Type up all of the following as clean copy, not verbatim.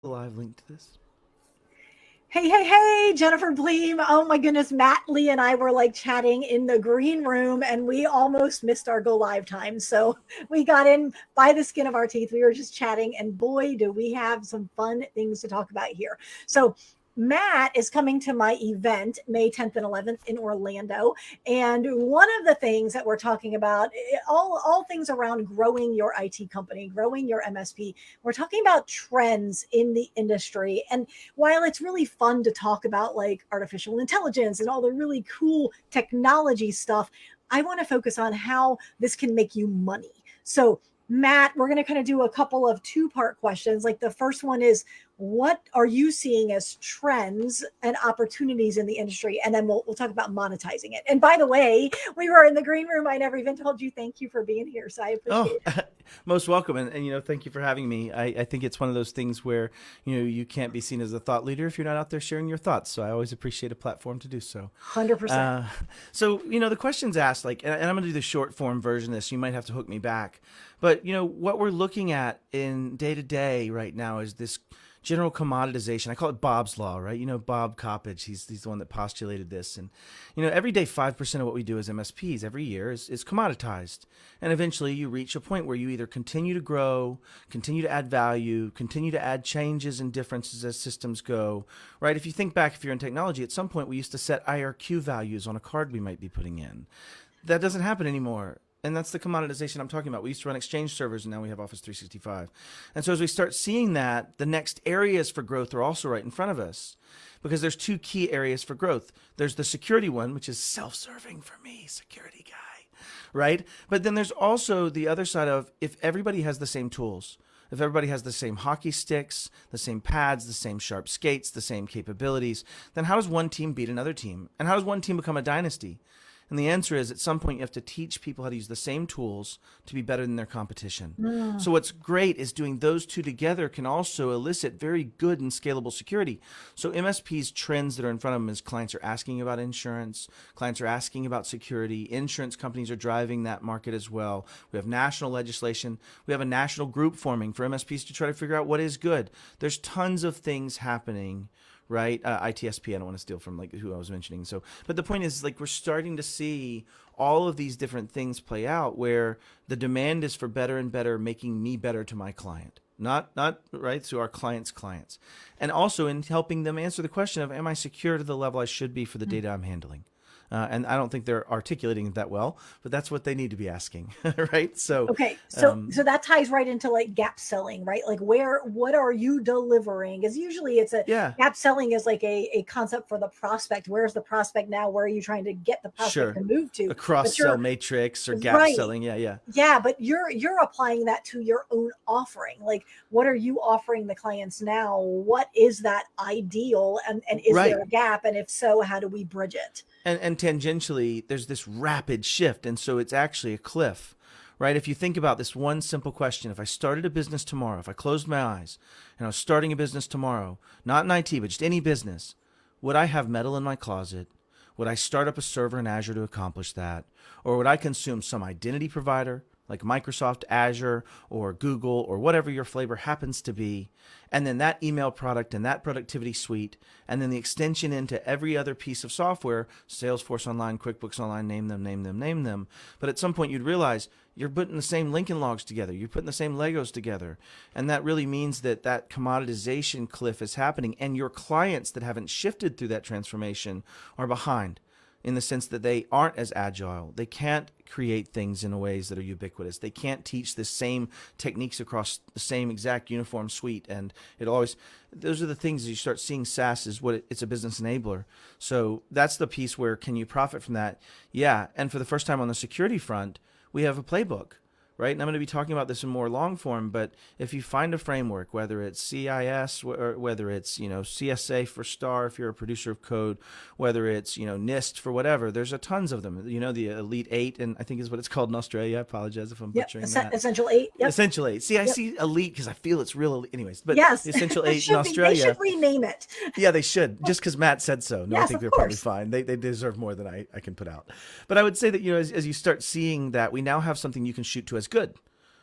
The live link to this. Hey, Jennifer Bleam. Oh my goodness, Matt Lee and I were like chatting in the green room and we almost missed our go live time. So we got in by the skin of our teeth. We were just chatting and boy, do we have some fun things to talk about here. So Matt is coming to my event May 10th and 11th in Orlando. And one of the things that we're talking about, all things around growing your IT company, growing your MSP, we're talking about trends in the industry. And while it's really fun to talk about like artificial intelligence and all the really cool technology stuff, I want to focus on how this can make you money. So, Matt, we're going to kind of do a couple of two-part questions. Like the first one is, what are you seeing as trends and opportunities in the industry? And then we'll talk about monetizing it. And by the way, we were in the green room. I never even told you thank you for being here. So I Oh, appreciate it. most welcome. And thank you for having me. I think it's one of those things where, you can't be seen as a thought leader if you're not out there sharing your thoughts. So I always appreciate a platform to do so. 100%. Uh, so the question's asked, like, and I'm going to do the short form version of this. You might have to hook me back. But, what we're looking at in day to day right now is this general commoditization. I call it Bob's Law, right? Bob Coppage, he's the one that postulated this. And, every day, 5% of what we do as MSPs every year is commoditized. And eventually you reach a point where you either continue to grow, continue to add value, continue to add changes and differences as systems go, right? If you think back, if you're in technology, at some point we used to set IRQ values on a card we might be putting in. That doesn't happen anymore. And that's the commoditization I'm talking about. We used to run Exchange servers, and now we have Office 365. And so as we start seeing that, the next areas for growth are also right in front of us, because there's two key areas for growth. There's the security one, which is self-serving for me, security guy, right? But then there's also the other side of, if everybody has the same tools, if everybody has the same hockey sticks, the same pads, the same sharp skates, the same capabilities, then how does one team beat another team? And how does one team become a dynasty? And the answer is, at some point you have to teach people how to use the same tools to be better than their competition. Mm. So what's great is doing those two together can also elicit very good and scalable security. So MSP's trends that are in front of them is clients are asking about insurance, clients are asking about security, insurance companies are driving that market as well. We have national legislation. We have a national group forming for MSPs to try to figure out what is good. There's tons of things happening, right? ITSP, I don't want to steal from like who I was mentioning. So, but the point is, like, we're starting to see all of these different things play out where the demand is for better and better, making me better to my client. Not right, so our clients, and also in helping them answer the question of, am I secure to the level I should be for the data I'm handling? And I don't think they're articulating it that well, but that's what they need to be asking, right? So, Okay, so um, so that ties right into like gap selling, right? Like what are you delivering? Because usually it's a yeah, gap selling is like a concept for the prospect. Where's the prospect now? Where are you trying to get the prospect sure, to move to? a cross But sell you're matrix or gap right. selling, yeah, yeah. Yeah, but you're applying that to your own offering. Like what are you offering the clients now? What is that ideal? And is there Right. a gap? And if so, how do we bridge it? And tangentially, there's this rapid shift. And so it's actually a cliff, right? If you think about this one simple question, if I started a business tomorrow, if I closed my eyes and I was starting a business tomorrow, not in IT, but just any business, would I have metal in my closet? Would I start up a server in Azure to accomplish that? Or would I consume some identity provider like Microsoft Azure or Google or whatever your flavor happens to be, and then that email product and that productivity suite, and then the extension into every other piece of software, Salesforce Online, QuickBooks Online, name them. But at some point you'd realize you're putting the same Lincoln logs together, you're putting the same Legos together, and that really means that that commoditization cliff is happening, and your clients that haven't shifted through that transformation are behind, in the sense that they aren't as agile. They can't create things in ways that are ubiquitous. They can't teach the same techniques across the same exact uniform suite. And it always, those are the things you start seeing. SaaS is what it's a business enabler. So that's the piece where, can you profit from that? Yeah. And for the first time on the security front, we have a playbook, right? And I'm going to be talking about this in more long form, but if you find a framework, whether it's CIS or whether it's, CSA for STAR if you're a producer of code, whether it's, NIST for whatever, there's a tons of them. The Elite 8, and I think is what it's called in Australia. I apologize if I'm Yep. butchering that. Essential eight. Yep. Essential 8. See, I Yep. see Elite because I feel it's real elite. Anyways, but Yes. the Essential It 8 in should be. They should Australia, rename it. yeah, they should, just because Matt said so. No, I Yes, think of they're probably course. fine. They deserve more than I can put out. But I would say that, as you start seeing that, we now have something you can shoot to as good.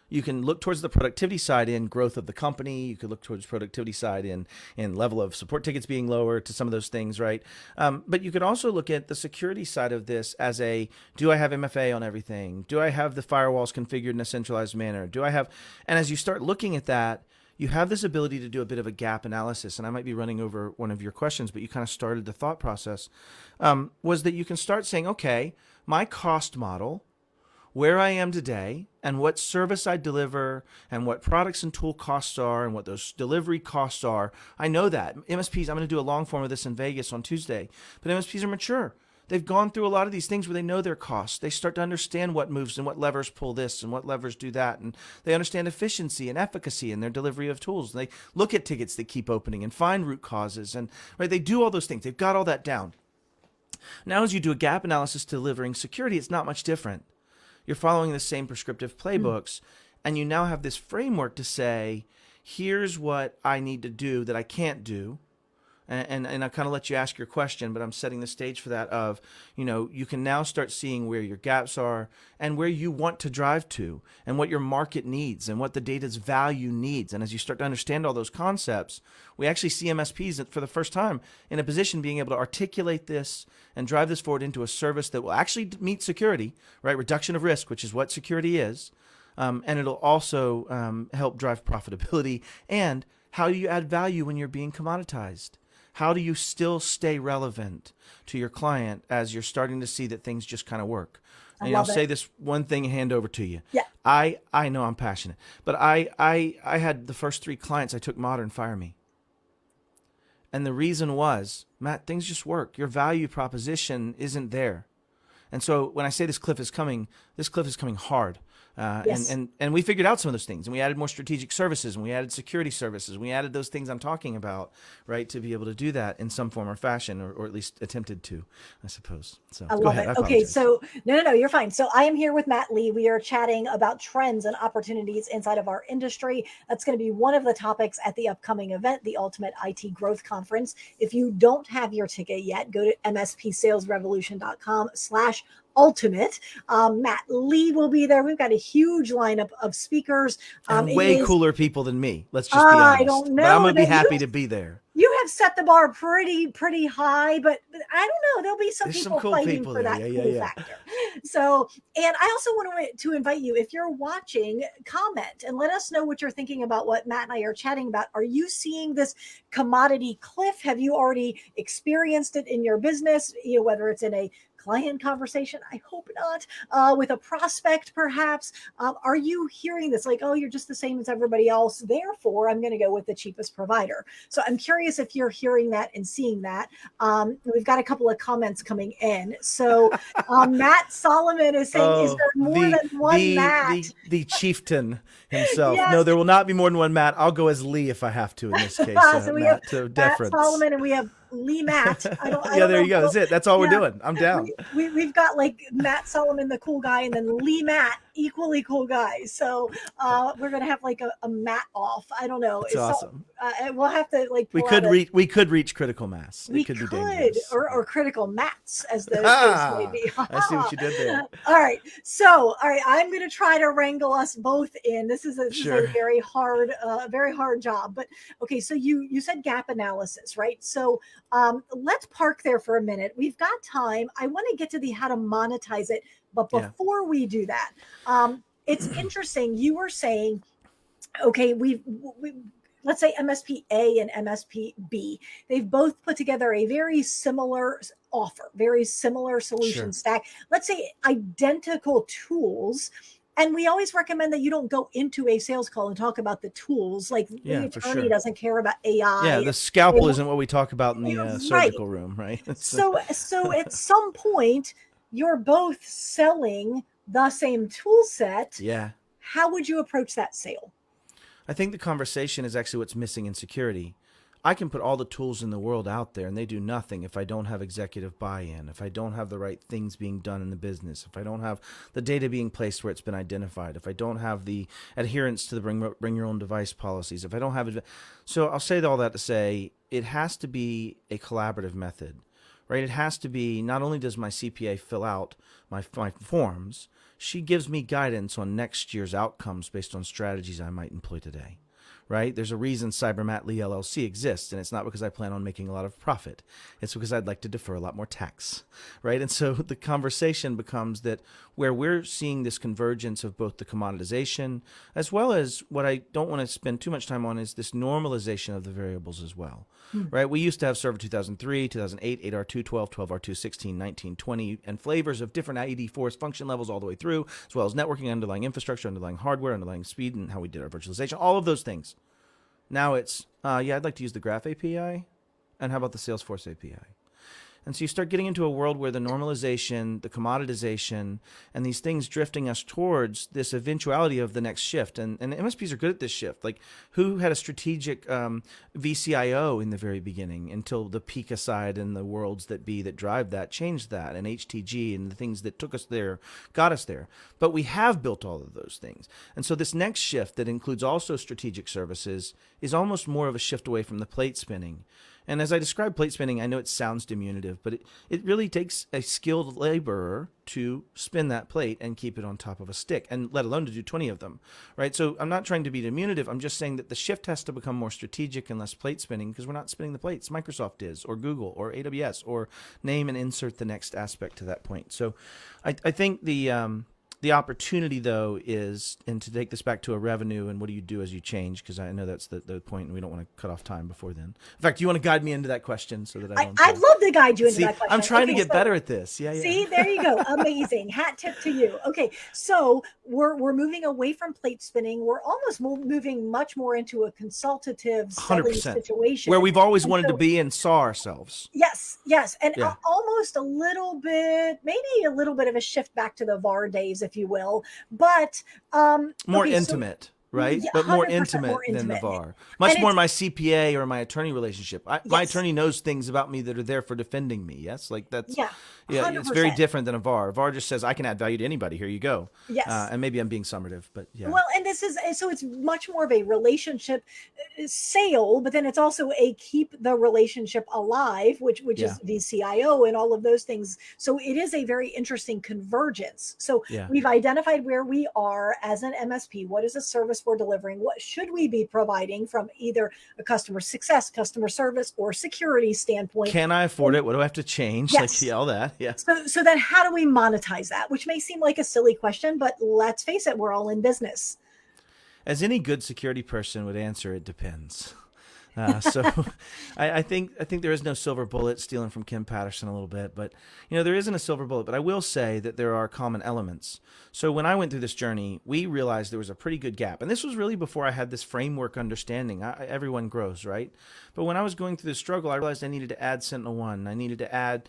You can look towards the productivity side in growth of the company. You could look towards productivity side in level of support tickets being lower to some of those things, right? But you could also look at the security side of this as a, do I have MFA on everything? Do I have the firewalls configured in a centralized manner? And as you start looking at that, you have this ability to do a bit of a gap analysis. And I might be running over one of your questions, but you kind of started the thought process, was that you can start saying, okay, my cost model, where I am today and what service I deliver and what products and tool costs are and what those delivery costs are. I know that. MSPs, I'm going to do a long form of this in Vegas on Tuesday, but MSPs are mature. They've gone through a lot of these things where they know their costs. They start to understand what moves and what levers pull this and what levers do that. And they understand efficiency and efficacy in their delivery of tools. And they look at tickets that keep opening and find root causes. And right, they do all those things. They've got all that down. Now, as you do a gap analysis delivering security, it's not much different. You're following the same prescriptive playbooks, and you now have this framework to say, here's what I need to do that I can't do. And I kind of let you ask your question, but I'm setting the stage for that of, you can now start seeing where your gaps are and where you want to drive to and what your market needs and what the data's value needs. And as you start to understand all those concepts, we actually see MSPs for the first time in a position being able to articulate this and drive this forward into a service that will actually meet security, right? Reduction of risk, which is what security is. And it'll also help drive profitability. And how do you add value when you're being commoditized? How do you still stay relevant to your client as you're starting to see that things just kind of work? And I'll say this one thing and hand over to you. Yeah. I know I'm passionate, but I had the first 3 clients I took modern fire me. And the reason was, Matt, things just work. Your value proposition isn't there. And so when I say this cliff is coming hard. Yes. And we figured out some of those things, and we added more strategic services, and we added security services. We added those things I'm talking about, right, to be able to do that in some form or fashion, or at least attempted to, I suppose. So I love it. Okay, so no, you're fine. So I am here with Matt Lee. We are chatting about trends and opportunities inside of our industry. That's going to be one of the topics at the upcoming event, the Ultimate IT Growth Conference. If you don't have your ticket yet, go to mspsalesrevolution.com/ultimate. Matt Lee will be there. We've got a huge lineup of speakers. And way cooler people than me. Let's just be honest. I don't know. But I'm going to be happy to be there. You have set the bar pretty high, but I don't know. There'll be some people cool fighting people for there. that cool factor. So, and I also want to invite you, if you're watching, comment and let us know what you're thinking about what Matt and I are chatting about. Are you seeing this commodity cliff? Have you already experienced it in your business? Whether it's in a client conversation, I hope not, with a prospect perhaps. Are you hearing this like, oh, you're just the same as everybody else, therefore I'm going to go with the cheapest provider? So I'm curious if you're hearing that and seeing that. We've got a couple of comments coming in. So Matt Solomon is saying, is there more than one Matt? The chieftain himself. Yes. No, there will not be more than one Matt. I'll go as Lee if I have to in this case. So we have Matt Solomon and we have Lee Matt. There you go. That's it. That's all we're doing. I'm down. We've got like Matt Solomon, the cool guy, and then Lee Matt, equally cool guy. So we're gonna have like a Matt off. I don't know. It's awesome. We'll have to like. We could reach critical mass. We could be dangerous. or critical mats, as the case may be. I see what you did there. All right. So, I'm going to try to wrangle us both in. This is a very hard job. But okay, so you said gap analysis, right? So let's park there for a minute. We've got time. I want to get to the how to monetize it, but before we do that, it's interesting. You were saying, okay, we let's say MSP A and MSP B, they've both put together a very similar offer, very similar solution stack. Let's say identical tools. And we always recommend that you don't go into a sales call and talk about the tools. Like the attorney doesn't care about AI. Yeah, the scalpel isn't what we talk about in the surgical room, right? So at some point, you're both selling the same tool set. Yeah. How would you approach that sale? I think the conversation is actually what's missing in security. I can put all the tools in the world out there and they do nothing if I don't have executive buy-in, if I don't have the right things being done in the business, if I don't have the data being placed where it's been identified, if I don't have the adherence to the bring your own device policies, if I don't have it. So I'll say all that to say it has to be a collaborative method, right? It has to be, not only does my CPA fill out my forms, she gives me guidance on next year's outcomes based on strategies I might employ today. Right? There's a reason CyberMattLee LLC exists, and it's not because I plan on making a lot of profit. It's because I'd like to defer a lot more tax, right? And so the conversation becomes that where we're seeing this convergence of both the commoditization as well as what I don't want to spend too much time on is this normalization of the variables as well, right? We used to have Server 2003, 2008, 8R2, 12, 12R2, 16, 19, 20, and flavors of different IED4 function levels all the way through, as well as networking, underlying infrastructure, underlying hardware, underlying speed, and how we did our virtualization, all of those things. Now it's, yeah, I'd like to use the Graph API, and how about the Salesforce API? And so you start getting into a world where the normalization, the commoditization, and these things drifting us towards this eventuality of the next shift. And MSPs are good at this shift. Like, who had a strategic VCIO in the very beginning until the Pika side and the worlds that be that drive that changed that, and HTG and the things that took us there got us there. But we have built all of those things. And so this next shift that includes also strategic services is almost more of a shift away from the plate spinning. And as I describe plate spinning, I know it sounds diminutive, but it really takes a skilled laborer to spin that plate and keep it on top of a stick, and let alone to do 20 of them, right? So I'm not trying to be diminutive. I'm just saying that the shift has to become more strategic and less plate spinning, because we're not spinning the plates. Microsoft is, or Google, or AWS, or name and insert the next aspect to that point. So I think the opportunity, though, is, and to take this back to a revenue and what do you do as you change, because I know that's the point, and we don't want to cut off time before then. In fact, do you want to guide me into that question so that I'd love to guide you into that question. I'm trying to get better at this. Yeah. See, there you go. Amazing. Hat tip to you. Okay, so we're moving away from plate spinning. We're almost moving much more into a consultative selling 100%. situation, Where we've always wanted to be and saw ourselves. Yes, and almost a little bit, maybe a little bit of a shift back to the VAR days, if you will, but more intimate. Right? Yeah, but more intimate than the VAR. Much more my CPA or my attorney relationship. My attorney knows things about me that are there for defending me. Yes? Like that's, yeah, it's very different than a VAR. A VAR just says, I can add value to anybody. Here you go. Yes. And maybe I'm being summative, but yeah. Well, and so it's much more of a relationship sale, but then it's also a keep the relationship alive, which is VCIO and all of those things. So it is a very interesting convergence. So we've identified where we are as an MSP. What is a service we're delivering? What should we be providing from either a customer success, customer service, or security standpoint? Can I afford it? What do I have to change? Yes. Like all that. Yeah. So then how do we monetize that? Which may seem like a silly question, but let's face it, we're all in business. As any good security person would answer, it depends. So I think there is no silver bullet, stealing from Kim Patterson a little bit, but there isn't a silver bullet, but I will say that there are common elements. So when I went through this journey, we realized there was a pretty good gap. And this was really before I had this framework understanding. Everyone grows, right? But when I was going through this struggle, I realized I needed to add SentinelOne. I needed to add,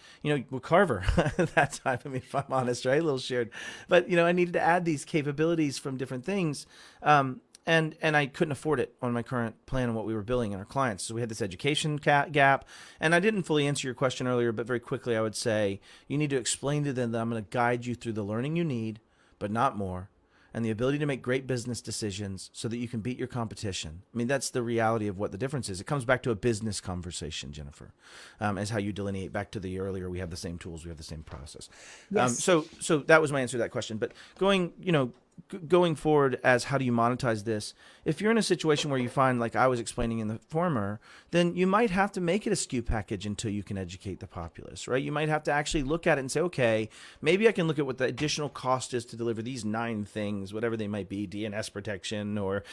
Carver at that time. I mean, if I'm honest, right? A little shared. But, I needed to add these capabilities from different things. And I couldn't afford it on my current plan and what we were billing in our clients. So we had this education gap. And I didn't fully answer your question earlier, but very quickly I would say you need to explain to them that I'm going to guide you through the learning you need, but not more, and the ability to make great business decisions so that you can beat your competition. I mean, that's the reality of what the difference is. It comes back to a business conversation, Jennifer, as how you delineate back to the earlier, we have the same tools, we have the same process. Yes. So that was my answer to that question. But going forward as how do you monetize this, if you're in a situation where you find, like I was explaining in the former, then you might have to make it a SKU package until you can educate the populace, right? You might have to actually look at it and say, okay, maybe I can look at what the additional cost is to deliver these 9 things, whatever they might be, DNS protection or,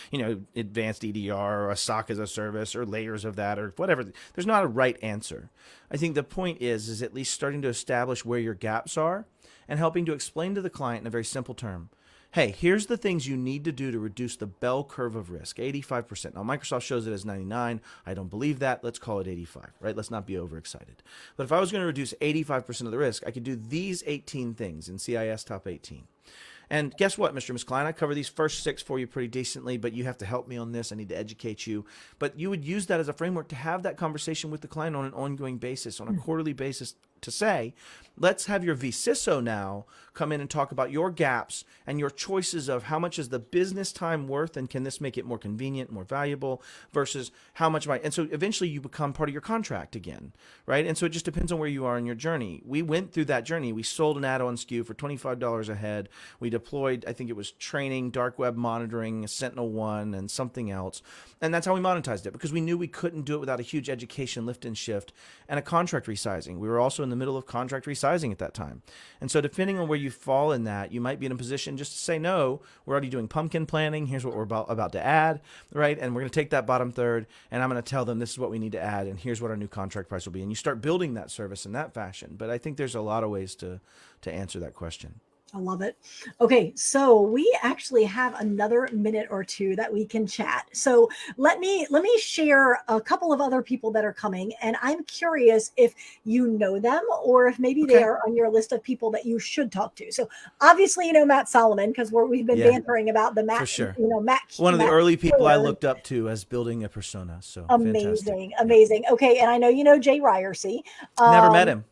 advanced EDR or a SOC as a service or layers of that or whatever. There's not a right answer. I think the point is at least starting to establish where your gaps are and helping to explain to the client in a very simple term, hey, here's the things you need to do to reduce the bell curve of risk, 85%. Now, Microsoft shows it as 99. I don't believe that. Let's call it 85, right? Let's not be overexcited. But if I was going to reduce 85% of the risk, I could do these 18 things in CIS Top 18. And guess what, Mr. and Ms. Klein? I cover these first 6 for you pretty decently, but you have to help me on this. I need to educate you. But you would use that as a framework to have that conversation with the client on an ongoing basis, on a quarterly basis, to say, let's have your vCISO now come in and talk about your gaps and your choices of how much is the business time worth, and can this make it more convenient, more valuable, versus how much might. And so eventually you become part of your contract again, right? And so it just depends on where you are in your journey. We went through that journey. We sold an add-on SKU for $25 a head. We deployed, I think it was training, dark web monitoring, Sentinel-1, and something else. And that's how we monetized it, because we knew we couldn't do it without a huge education lift and shift and a contract resizing. We were also in the middle of contract resizing at that time. And so depending on where you fall in that, you might be in a position just to say, no, we're already doing pumpkin planning. Here's what we're about to add, right? And we're going to take that bottom third, and I'm going to tell them this is what we need to add, and here's what our new contract price will be. And you start building that service in that fashion. But I think there's a lot of ways to answer that question. I love it. Okay, so we actually have another minute or two that we can chat. So let me share a couple of other people that are coming, and I'm curious if you know them or if maybe they are on your list of people that you should talk to. So obviously, you know Matt Solomon, because we've been bantering about the Matt. For sure. You know, Matt. One of the early people Killer. I looked up to as building a persona. So amazing, fantastic. amazing. Okay, and I know you know Jay Ryerson. Never met him.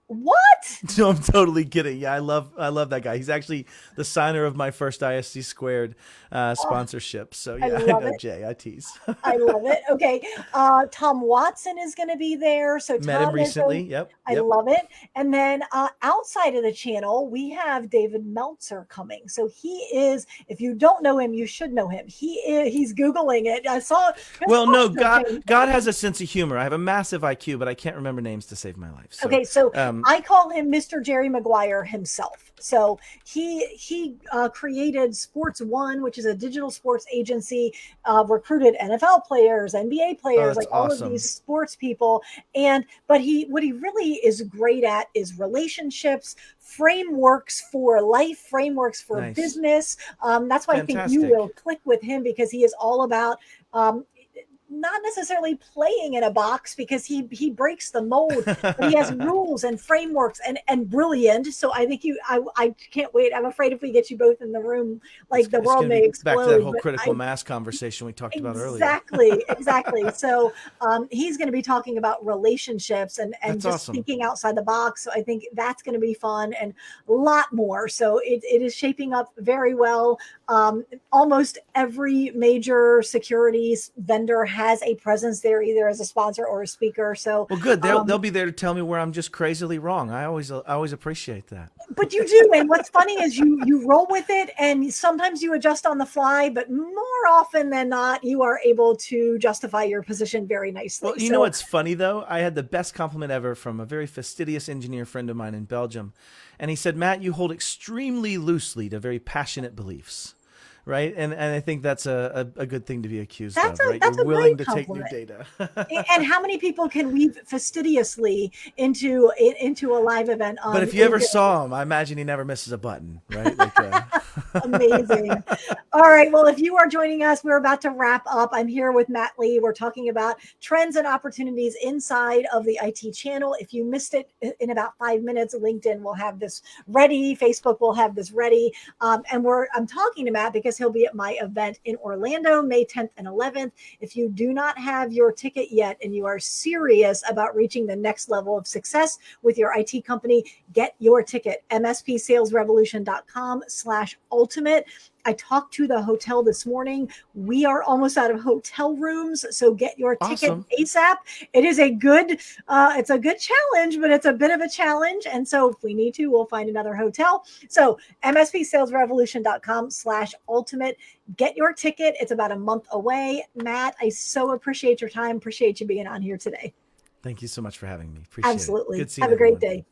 What? No, I'm totally kidding. Yeah, I love that guy. He's actually the signer of my first ISC Squared sponsorship. So yeah, I know Jay. I tease. I love it. Okay. Tom Watson is going to be there. So met him recently. Yep. I love it. And then outside of the channel, we have David Meltzer coming. So he is, if you don't know him, you should know him. He's Googling it. I saw. Well, no, God has a sense of humor. I have a massive IQ, but I can't remember names to save my life. So, okay. So I call him Mr. Jerry Maguire himself. So he created Sports One, which is a digital sports agency, recruited NFL players, NBA players, like all of these sports people. But what he really is great at is relationships, frameworks for life, frameworks for business. That's why I think you will click with him, because he is all about not necessarily playing in a box, because he breaks the mold, but he has rules and frameworks and brilliant. So I think I can't wait. I'm afraid if we get you both in the room, like the world may explode. Back to that whole critical mass conversation we talked about earlier. Exactly. So he's going to be talking about relationships and just thinking outside the box. So I think that's going to be fun and a lot more. So it is shaping up very well. Almost every major securities vendor has a presence there, either as a sponsor or a speaker. So well, good. They'll be there to tell me where I'm just crazily wrong. I always appreciate that. But you do, and what's funny is you roll with it, and sometimes you adjust on the fly, but more often than not, you are able to justify your position very nicely. Well, you know what's funny though? I had the best compliment ever from a very fastidious engineer friend of mine in Belgium, and he said, "Matt, you hold extremely loosely to very passionate beliefs." Right. And I think that's a good thing to be accused of, right? You're willing to take new data. And how many people can weave fastidiously into a live event? But if you ever saw him, I imagine he never misses a button, right? Amazing. All right. Well, if you are joining us, we're about to wrap up. I'm here with Matt Lee. We're talking about trends and opportunities inside of the IT channel. If you missed it in about 5 minutes, LinkedIn will have this ready. Facebook will have this ready. And I'm talking to Matt because he'll be at my event in Orlando, May 10th and 11th. If you do not have your ticket yet and you are serious about reaching the next level of success with your IT company, get your ticket. mspsalesrevolution.com/ultimate. I talked to the hotel this morning. We are almost out of hotel rooms, so get your ticket ASAP. It is it's a good challenge, but it's a bit of a challenge. And so if we need to, we'll find another hotel. So mspsalesrevolution.com/ultimate. Get your ticket. It's about a month away. Matt, I so appreciate your time. Appreciate you being on here today. Thank you so much for having me. Appreciate Absolutely. it. Good seeing Have a great everyone. day.